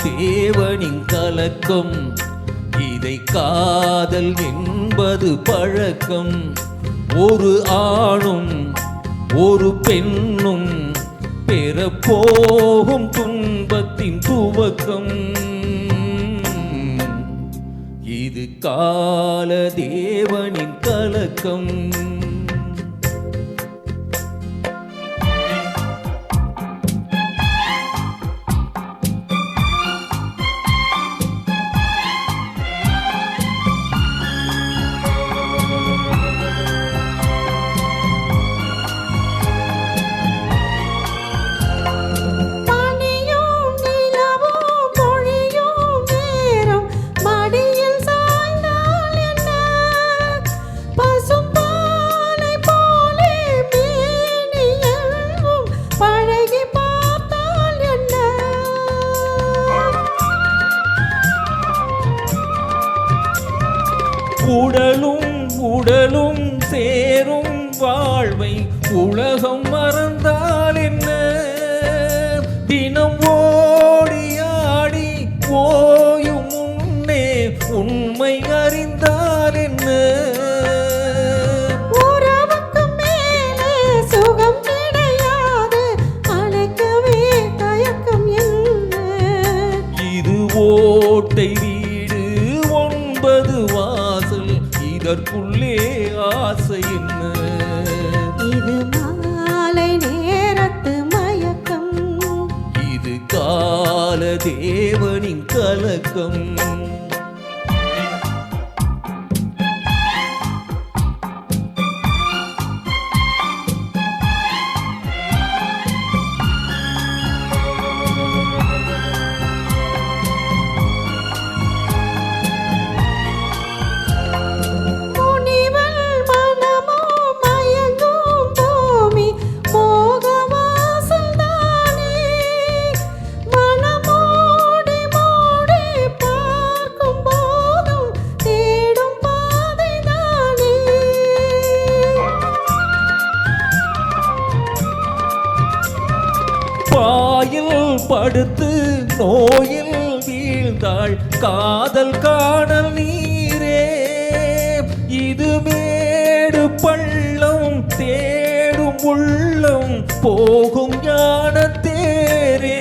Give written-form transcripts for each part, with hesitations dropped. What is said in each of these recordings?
தேவனின் கலக்கம். இதை காதல் என்பது பழக்கம். ஒரு ஆணும் ஒரு பெண்ணும் பெறப்போகும் துன்பத்தின் துவக்கம். இது கால தேவனின் கலக்கம். உடலும் உடலும் சேரும் வாழ்வை உலகம் மறந்தால் என்ன? தினம் ஓடியாடி ஓயும் முன்னே உண்மை அறிந்தால் என்ன? உறவுக்கு மேலே சுகம் கிடையாது, அழைக்கவே தயக்கம் என்ன? இது ஓட்டை வீடு 9 வாசல், இதற்குள்ளே ஆசை என்ன? இது மாலை நேரத்து மயக்கம். இது கால தேவனின் கலக்கம். பாயில் படுத்து நோயில் வீழ்ந்தாள் காதல் காணல் நீரே. இது மேடு பள்ளம் தேடும் உள்ளம் போகும் ஞான தேரே.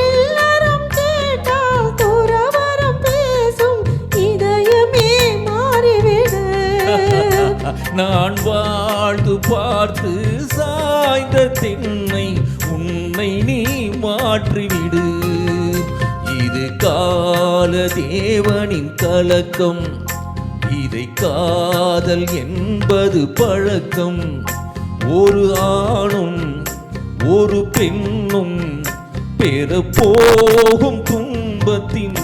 எல்லாரும் கேட்டால் துறவரம் பேசும், இதயமே மாறிவிட. நான் வாழ்ந்து பார்த்து சாய்ந்த தென்னை உன்னை நீ மாற்றிவிடு. இது கால தேவனின் கலக்கம். இதை காதல் என்பது பழக்கம். ஒரு ஆணும் ஒரு பெண்ணும் பெறப்போகும் துன்பத்தின்